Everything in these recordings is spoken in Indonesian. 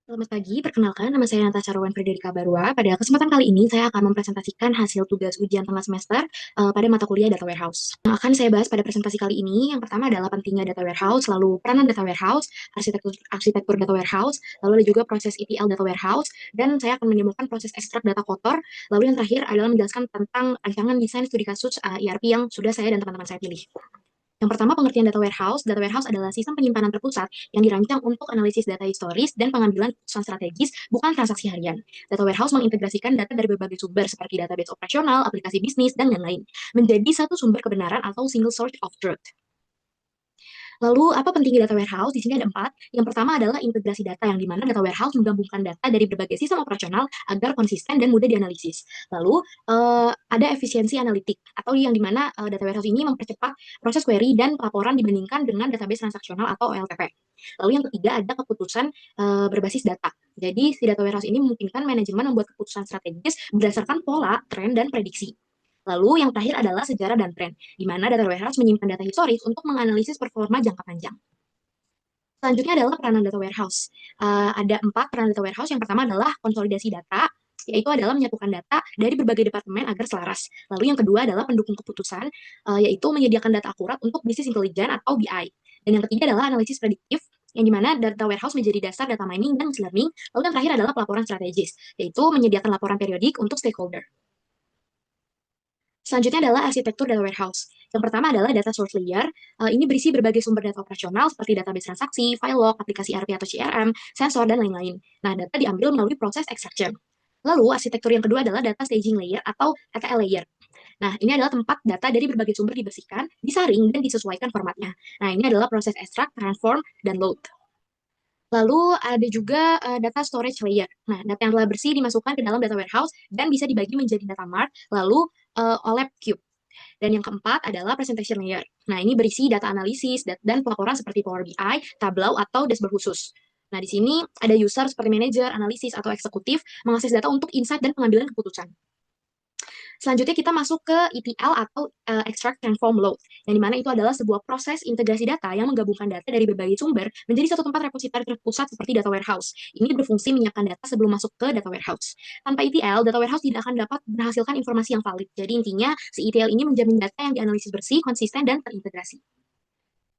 Selamat pagi, perkenalkan nama saya Natasha Rowan Friderika Barua. Pada kesempatan kali ini, saya akan mempresentasikan hasil tugas ujian tengah semester pada mata kuliah Data Warehouse. Yang akan saya bahas pada presentasi kali ini, yang pertama adalah pentingnya Data Warehouse, lalu peranan Data Warehouse, arsitektur Data Warehouse, lalu ada juga proses ETL Data Warehouse, dan saya akan menemukan proses ekstrak data kotor, lalu yang terakhir adalah menjelaskan tentang rancangan desain studi kasus ERP yang sudah saya dan teman-teman saya pilih. Yang pertama, pengertian data warehouse. Data warehouse adalah sistem penyimpanan terpusat yang dirancang untuk analisis data historis dan pengambilan keputusan strategis, bukan transaksi harian. Data warehouse mengintegrasikan data dari berbagai sumber seperti database operasional, aplikasi bisnis, dan lain-lain, menjadi satu sumber kebenaran atau single source of truth. Lalu, apa pentingnya data warehouse? Di sini ada 4. Yang pertama adalah integrasi data, yang dimana data warehouse menggabungkan data dari berbagai sistem operasional agar konsisten dan mudah dianalisis. Lalu, ada efisiensi analitik, atau yang dimana data warehouse ini mempercepat proses query dan pelaporan dibandingkan dengan database transaksional atau OLTP. Lalu yang ketiga ada keputusan berbasis data. Jadi, si data warehouse ini memungkinkan manajemen membuat keputusan strategis berdasarkan pola, tren, dan prediksi. Lalu yang terakhir adalah sejarah dan tren, di mana data warehouse menyimpan data historis untuk menganalisis performa jangka panjang. Selanjutnya adalah peranan data warehouse. Ada 4 peranan data warehouse. Yang pertama adalah konsolidasi data, yaitu adalah menyatukan data dari berbagai departemen agar selaras. Lalu yang kedua adalah pendukung keputusan, yaitu menyediakan data akurat untuk bisnis intelijen atau BI. Dan yang ketiga adalah analisis prediktif, yang dimana data warehouse menjadi dasar data mining dan machine learning. Lalu yang terakhir adalah pelaporan strategis, yaitu menyediakan laporan periodik untuk stakeholder. Selanjutnya adalah arsitektur data warehouse. Yang pertama adalah data source layer. Ini berisi berbagai sumber data operasional seperti database transaksi, file log, aplikasi ERP atau CRM, sensor, dan lain-lain. Nah, data diambil melalui proses extraction. Lalu, arsitektur yang kedua adalah data staging layer atau ETL layer. Nah, ini adalah tempat data dari berbagai sumber dibersihkan, disaring, dan disesuaikan formatnya. Nah, ini adalah proses extract, transform, dan load. Lalu ada juga data storage layer. Nah, data yang telah bersih dimasukkan ke dalam data warehouse dan bisa dibagi menjadi data mart, lalu OLAP cube. Dan yang keempat adalah presentation layer. Nah, ini berisi data analisis dan pelaporan seperti Power BI, Tableau, atau dashboard khusus. Nah, di sini ada user seperti manager, analisis, atau eksekutif mengakses data untuk insight dan pengambilan keputusan. Selanjutnya kita masuk ke ETL atau Extract Transform Load, yang dimana itu adalah sebuah proses integrasi data yang menggabungkan data dari berbagai sumber menjadi satu tempat repositori terpusat seperti data warehouse. Ini berfungsi menyiapkan data sebelum masuk ke data warehouse. Tanpa ETL, data warehouse tidak akan dapat menghasilkan informasi yang valid. Jadi intinya, si ETL ini menjamin data yang dianalisis bersih, konsisten, dan terintegrasi.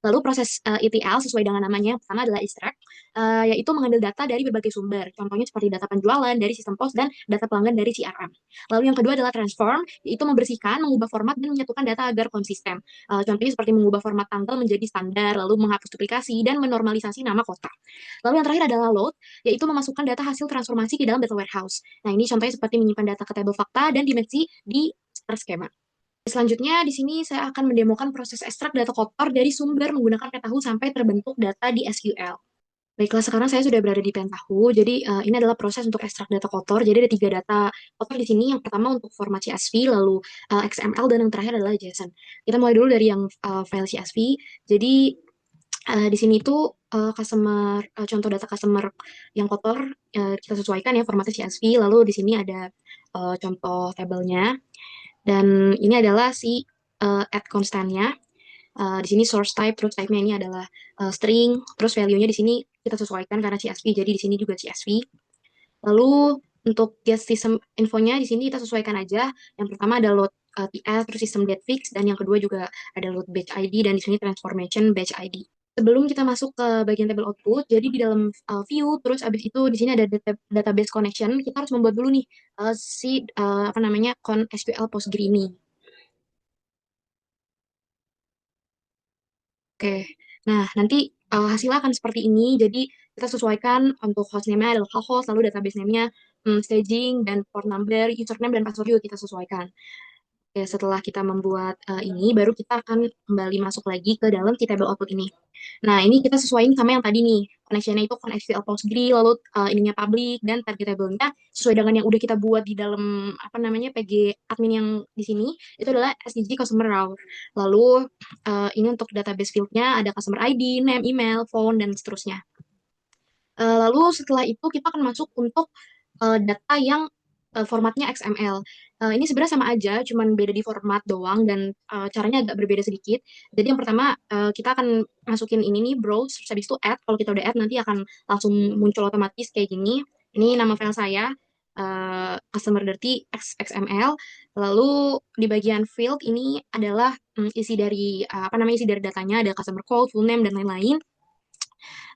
Lalu proses ETL sesuai dengan namanya, yang pertama adalah extract, yaitu mengambil data dari berbagai sumber. Contohnya seperti data penjualan dari sistem pos dan data pelanggan dari CRM. Lalu yang kedua adalah transform, yaitu membersihkan, mengubah format, dan menyatukan data agar konsisten. Contohnya seperti mengubah format tanggal menjadi standar, lalu menghapus duplikasi, dan menormalisasi nama kota. Lalu yang terakhir adalah load, yaitu memasukkan data hasil transformasi ke dalam data warehouse. Nah, ini contohnya seperti menyimpan data ke tabel fakta dan dimensi di skema. Selanjutnya, di sini saya akan mendemokan proses ekstrak data kotor dari sumber menggunakan Pentaho sampai terbentuk data di SQL. Baiklah, sekarang saya sudah berada di Pentaho. Jadi, ini adalah proses untuk ekstrak data kotor. Jadi, ada 3 data kotor di sini. Yang pertama untuk format CSV, lalu XML, dan yang terakhir adalah JSON. Kita mulai dulu dari yang file CSV. Jadi, di sini itu contoh data customer yang kotor, kita sesuaikan ya formatnya CSV. Lalu di sini ada contoh tabelnya. Dan ini adalah si add constantnya. Di sini source type, truth type-nya ini adalah string, terus value-nya di sini kita sesuaikan karena CSV, jadi di sini juga CSV. Lalu untuk get system infonya di sini kita sesuaikan aja. Yang pertama ada load TS, terus system date fix, dan yang kedua juga ada load batch ID, dan di sini transformation batch ID. Sebelum kita masuk ke bagian table output, jadi di dalam view, terus abis itu di sini ada database connection, kita harus membuat dulu nih apa namanya SQL Postgre ini. Oke, nah nanti hasilnya akan seperti ini. Jadi kita sesuaikan untuk hostname-nya adalah host, lalu database name-nya staging, dan port number, username, dan password juga kita sesuaikan. Oke, setelah kita membuat ini, baru kita akan kembali masuk lagi ke dalam si table output ini. Nah, ini kita sesuaiin sama yang tadi nih. Connection-nya itu SQL Postgre, lalu ininya public, dan target table-nya sesuai dengan yang udah kita buat di dalam, apa namanya, PG admin yang di sini, itu adalah SDG Customer Raw. Lalu, ini untuk database field-nya ada customer ID, name, email, phone, dan seterusnya. Lalu setelah itu kita akan masuk untuk data yang formatnya XML. Ini sebenarnya sama aja, cuman beda di format doang dan caranya agak berbeda sedikit. Jadi yang pertama kita akan masukin ini nih browse, terus habis itu add. Kalau kita udah add nanti akan langsung muncul otomatis kayak gini. Ini nama file saya, customer dirty XML. Lalu di bagian field ini adalah isi dari apa namanya isi dari datanya, ada customer code, full name dan lain-lain.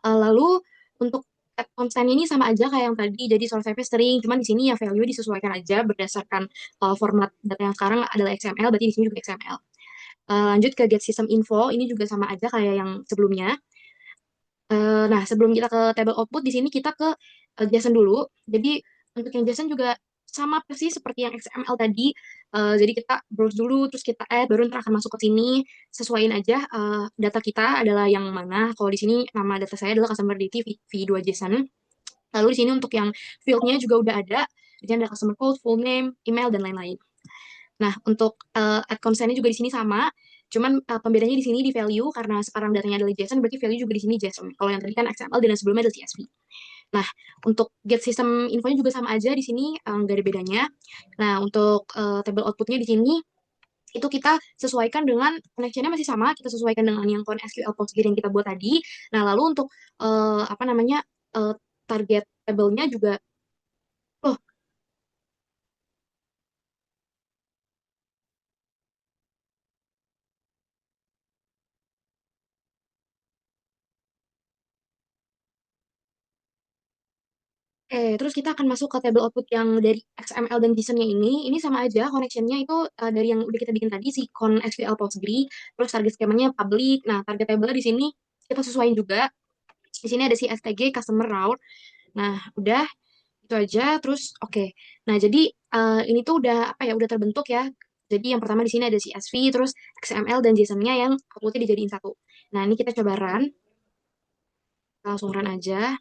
Lalu untuk add constant ini sama aja kayak yang tadi, jadi source type string, cuman di sini ya value disesuaikan aja berdasarkan format data yang sekarang adalah XML, berarti di sini juga XML. Lanjut ke get system info, ini juga sama aja kayak yang sebelumnya. Nah, sebelum kita ke table output, di sini kita ke JSON dulu. Jadi untuk yang JSON juga sama persis seperti yang XML tadi. Jadi kita browse dulu, terus kita add, baru ntar akan masuk ke sini. Sesuaiin aja data kita adalah yang mana. Kalau di sini nama data saya adalah customer DT V2 JSON. Lalu di sini untuk yang field-nya juga udah ada. Di sini ada customer code, full name, email, dan lain-lain. Nah, untuk add consent-nya juga di sini sama. Cuman pembedanya di sini di value, karena sekarang datanya adalah JSON, berarti value juga di sini JSON. Kalau yang tadi kan XML dan sebelumnya adalah CSV. Nah, untuk get system infonya juga sama aja di sini, nggak ada bedanya. Nah, untuk table outputnya di sini, itu kita sesuaikan dengan connection-nya masih sama, kita sesuaikan dengan yang SQL Postgre yang kita buat tadi. Nah, lalu untuk apa namanya target table-nya juga, oh, terus kita akan masuk ke table output yang dari XML dan JSON-nya ini. Ini sama aja, connection-nya itu dari yang udah kita bikin tadi, si con SQL Postgre, terus target skemanya public. Nah, target table-nya di sini kita sesuaiin juga. Di sini ada si STG customer route. Nah, udah itu aja. Terus oke. Nah, jadi ini tuh udah apa ya? Udah terbentuk ya. Jadi yang pertama di sini ada CSV, terus XML dan JSON-nya yang outputnya dijadiin satu. Nah, ini kita coba run, langsung run aja.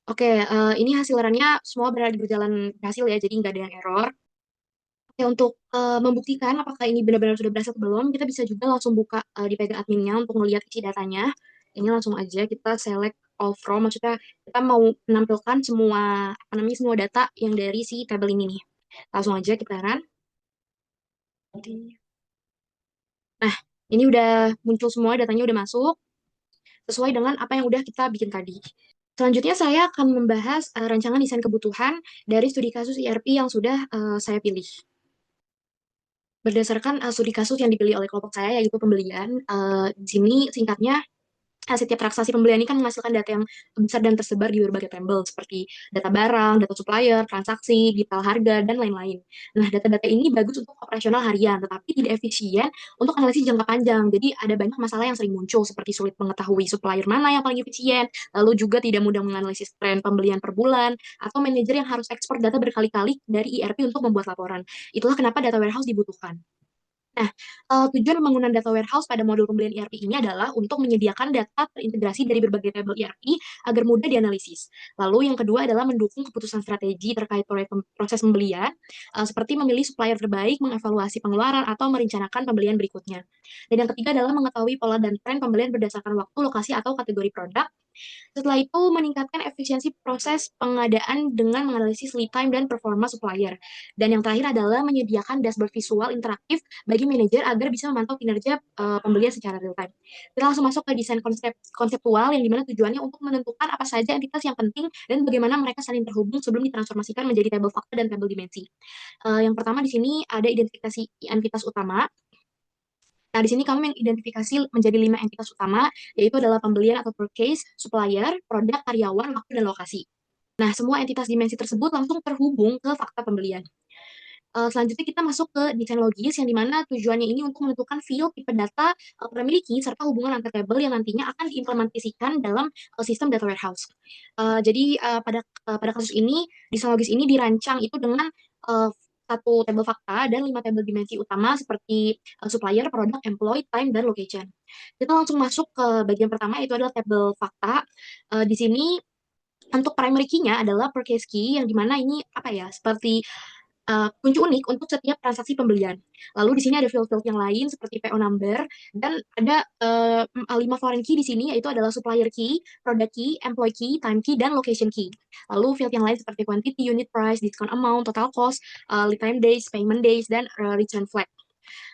Oke, ini hasil runnya semua berjalan berhasil ya, jadi nggak ada yang error. Oke, untuk membuktikan apakah ini benar-benar sudah berhasil atau belum, kita bisa juga langsung buka di Pega adminnya untuk melihat isi datanya. Ini langsung aja kita select all from, maksudnya kita mau menampilkan semua apa namanya semua data yang dari si tabel ini nih. Langsung aja kita run. Nah, ini udah muncul semua datanya udah masuk sesuai dengan apa yang udah kita bikin tadi. Selanjutnya saya akan membahas rancangan desain kebutuhan dari studi kasus ERP yang sudah saya pilih. Berdasarkan studi kasus yang dipilih oleh kelompok saya, yaitu pembelian, di sini singkatnya, setiap transaksi pembelian ini kan menghasilkan data yang besar dan tersebar di berbagai tabel, seperti data barang, data supplier, transaksi, detail harga, dan lain-lain. Nah, data-data ini bagus untuk operasional harian, tetapi tidak efisien untuk analisis jangka panjang. Jadi, ada banyak masalah yang sering muncul, seperti sulit mengetahui supplier mana yang paling efisien, lalu juga tidak mudah menganalisis tren pembelian per bulan, atau manajer yang harus ekspor data berkali-kali dari ERP untuk membuat laporan. Itulah kenapa data warehouse dibutuhkan. Nah, tujuan pembangunan data warehouse pada modul pembelian ERP ini adalah untuk menyediakan data terintegrasi dari berbagai tabel ERP agar mudah dianalisis. Lalu yang kedua adalah mendukung keputusan strategi terkait proses pembelian, seperti memilih supplier terbaik, mengevaluasi pengeluaran, atau merencanakan pembelian berikutnya. Dan yang ketiga adalah mengetahui pola dan tren pembelian berdasarkan waktu, lokasi, atau kategori produk. Setelah itu, meningkatkan efisiensi proses pengadaan dengan menganalisis lead time dan performa supplier. Dan yang terakhir adalah menyediakan dashboard visual interaktif bagi manajer agar bisa memantau kinerja pembelian secara real time. Kita langsung masuk ke desain konseptual yang dimana tujuannya untuk menentukan apa saja entitas yang penting dan bagaimana mereka saling terhubung sebelum ditransformasikan menjadi tabel fakta dan tabel dimensi. Yang pertama di sini ada identifikasi entitas utama. Nah, di sini kami mengidentifikasi menjadi 5 entitas utama, yaitu adalah pembelian atau purchase, supplier, produk, karyawan, waktu, dan lokasi. Nah, semua entitas dimensi tersebut langsung terhubung ke fakta pembelian. Selanjutnya kita masuk ke desain logis yang dimana tujuannya ini untuk menentukan field, tipe data kita miliki, serta hubungan antar tabel yang nantinya akan diimplementasikan dalam sistem data warehouse. Jadi pada kasus ini, desain logis ini dirancang itu dengan uh, satu tabel fakta dan 5 tabel dimensi utama seperti supplier, produk, employee, time, dan location. Kita langsung masuk ke bagian pertama, yaitu adalah tabel fakta. Di sini untuk primary key-nya adalah purchase key yang dimana ini apa ya seperti kunci unik untuk setiap transaksi pembelian. Lalu di sini ada field-field yang lain seperti PO number dan ada 5 foreign key di sini yaitu adalah supplier key, product key, employee key, time key, dan location key. Lalu field yang lain seperti quantity, unit price, discount amount, total cost, lead time days, payment days, dan return flag.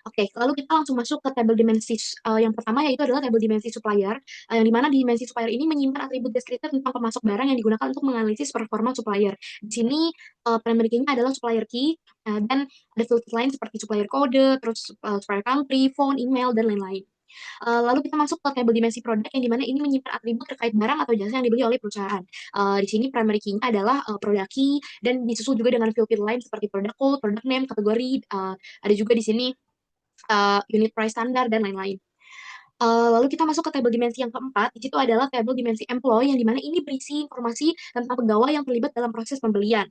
Oke, lalu kita langsung masuk ke tabel dimensi yang pertama yaitu adalah tabel dimensi supplier, yang dimana dimensi supplier ini menyimpan atribut deskriptif tentang pemasok barang yang digunakan untuk menganalisis performa supplier. Di sini primary key-nya adalah supplier key, dan ada field lain seperti supplier code, terus supplier country, phone, email, dan lain-lain. Lalu kita masuk ke tabel dimensi produk yang dimana ini menyimpan atribut terkait barang atau jasa yang dibeli oleh perusahaan. Di sini primary key-nya adalah product key dan disusul juga dengan field lain seperti product code, product name, kategori, ada juga di sini unit price standar, dan lain-lain. Lalu kita masuk ke tabel dimensi yang keempat, di situ adalah tabel dimensi employee yang dimana ini berisi informasi tentang pegawai yang terlibat dalam proses pembelian.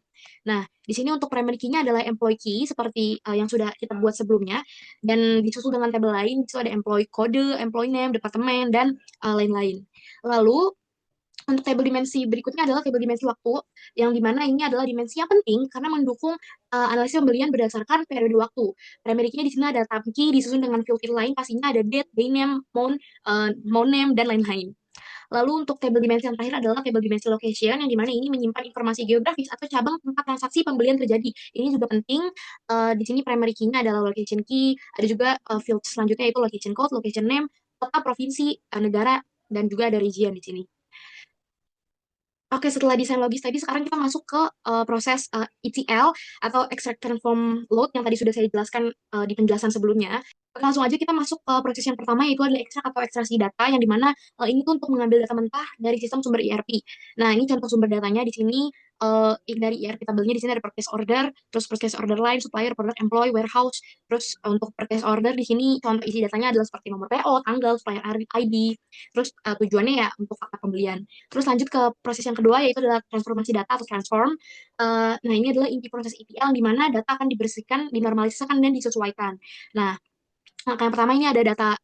Nah, di sini untuk primary key-nya adalah employee key seperti yang sudah kita buat sebelumnya, dan disusul dengan tabel lain, itu ada employee code, employee name, departemen, dan lain-lain. Lalu untuk tabel dimensi berikutnya adalah tabel dimensi waktu, yang dimana ini adalah dimensi yang penting karena mendukung analisis pembelian berdasarkan periode waktu. Primary key-nya di sini ada tab key, disusun dengan field lain, pastinya ada date, day name, month name, dan lain-lain. Lalu untuk tabel dimensi yang terakhir adalah tabel dimensi location, yang dimana ini menyimpan informasi geografis atau cabang tempat transaksi pembelian terjadi. Ini juga penting. Di sini primary key-nya adalah location key, ada juga field selanjutnya yaitu location code, location name, kota, provinsi, negara, dan juga ada region di sini. Oke, setelah desain logis tadi, sekarang kita masuk ke proses ETL atau extract transform load yang tadi sudah saya jelaskan di penjelasan sebelumnya. Oke, langsung aja kita masuk ke proses yang pertama yaitu adalah ekstrak atau ekstraksi data yang dimana ini tuh untuk mengambil data mentah dari sistem sumber ERP. Nah, ini contoh sumber datanya di sini dari ERP tabelnya di sini ada purchase order, terus purchase order line, supplier, product, employee, warehouse. Terus untuk purchase order di sini contoh isi datanya adalah seperti nomor PO, tanggal, supplier ID, terus tujuannya ya untuk fakta pembelian. Terus lanjut ke proses yang kedua yaitu adalah transformasi data atau transform. Nah, ini adalah inti proses ETL di mana data akan dibersihkan, dinormalisasikan, dan disesuaikan. Nah, langkah yang pertama ini ada data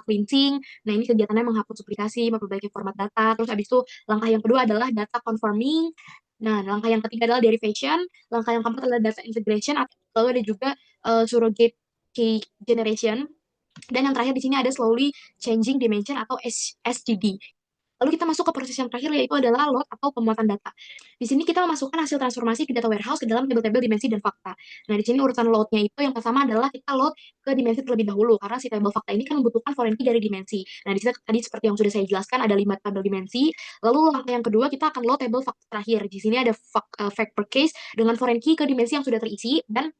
cleansing. Nah, ini kegiatannya menghapus duplikasi, memperbaiki format data. Terus habis itu langkah yang kedua adalah data conforming. Nah, langkah yang ketiga adalah derivation. Langkah yang keempat adalah data integration. Lalu ada juga surrogate key generation. Dan yang terakhir di sini ada slowly changing dimension atau SGD. Lalu kita masuk ke proses yang terakhir yaitu adalah load atau pemuatan data. Di sini kita memasukkan hasil transformasi ke data warehouse ke dalam tabel-tabel dimensi dan fakta. Nah, di sini urutan load-nya itu yang pertama adalah kita load ke dimensi terlebih dahulu karena si tabel fakta ini kan membutuhkan foreign key dari dimensi. Nah, di sini tadi seperti yang sudah saya jelaskan ada 5 tabel dimensi. Lalu langkah yang kedua kita akan load tabel fakta terakhir. Di sini ada fact per case dengan foreign key ke dimensi yang sudah terisi, dan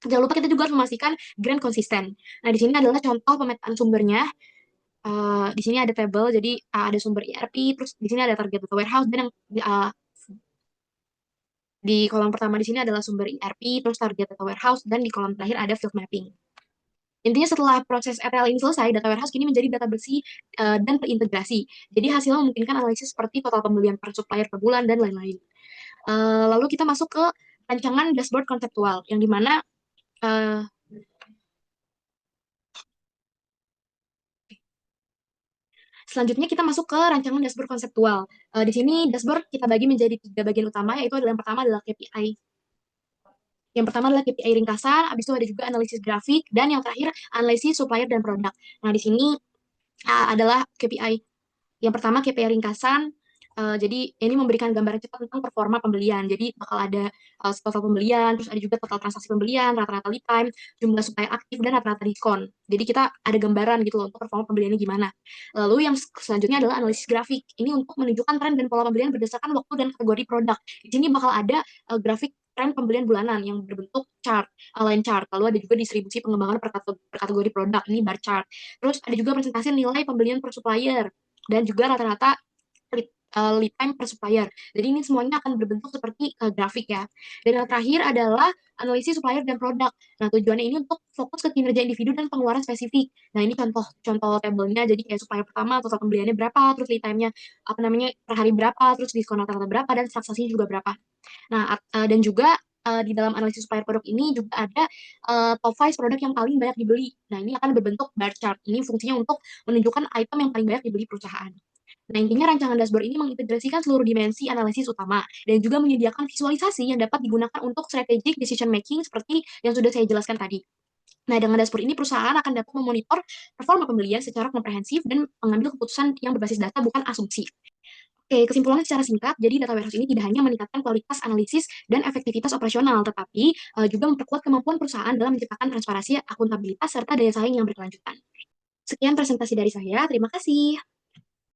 jangan lupa kita juga harus memastikan grand konsisten. Nah, di sini adalah contoh pemetaan sumbernya. Di sini ada tabel, jadi ada sumber ERP, terus di sini ada target data warehouse, dan yang di kolom pertama di sini adalah sumber ERP, terus target data warehouse, dan di kolom terakhir ada field mapping. Intinya setelah proses ETL ini selesai, data warehouse kini menjadi data bersih dan terintegrasi. Jadi hasilnya memungkinkan analisis seperti total pembelian per supplier per bulan dan lain-lain. Lalu kita masuk ke rancangan dashboard konseptual, yang dimana uh, selanjutnya kita masuk ke rancangan dashboard konseptual. Di sini dashboard kita bagi menjadi 3 bagian utama, yaitu adalah yang pertama adalah KPI. Yang pertama adalah KPI ringkasan, habis itu ada juga analisis grafik, dan yang terakhir analisis supplier dan produk. Nah, di sini adalah KPI. Yang pertama KPI ringkasan, jadi ini memberikan gambaran cepat tentang performa pembelian. Jadi bakal ada total pembelian, terus ada juga total transaksi pembelian, rata-rata lead time, jumlah supplier aktif, dan rata-rata diskon. Jadi kita ada gambaran gitu loh untuk performa pembeliannya gimana. Lalu yang selanjutnya adalah analisis grafik. Ini untuk menunjukkan tren dan pola pembelian berdasarkan waktu dan kategori produk. Di sini bakal ada grafik tren pembelian bulanan yang berbentuk chart, line chart. Lalu ada juga distribusi pengembangan per kategori produk, ini bar chart. Terus ada juga presentasi nilai pembelian per supplier dan juga rata-rata lead time per supplier. Jadi ini semuanya akan berbentuk seperti grafik ya. Dan yang terakhir adalah analisis supplier dan produk. Nah, tujuannya ini untuk fokus ke kinerja individu dan pengeluaran spesifik. Nah, ini contoh tabelnya. Jadi kayak supplier pertama total pembeliannya berapa, terus lead time-nya apa namanya per hari berapa, terus diskon rata-rata berapa, dan transaksinya juga berapa. Nah, dan juga di dalam analisis supplier produk ini juga ada top 5 produk yang paling banyak dibeli. Nah, ini akan berbentuk bar chart. Ini fungsinya untuk menunjukkan item yang paling banyak dibeli perusahaan. Nah, intinya rancangan dashboard ini mengintegrasikan seluruh dimensi analisis utama dan juga menyediakan visualisasi yang dapat digunakan untuk strategic decision making seperti yang sudah saya jelaskan tadi. Nah, dengan dashboard ini perusahaan akan dapat memonitor performa pembelian secara komprehensif dan mengambil keputusan yang berbasis data bukan asumsi. Oke, kesimpulannya secara singkat, jadi data warehouse ini tidak hanya meningkatkan kualitas analisis dan efektivitas operasional, tetapi juga memperkuat kemampuan perusahaan dalam menciptakan transparansi, akuntabilitas, serta daya saing yang berkelanjutan. Sekian presentasi dari saya, terima kasih.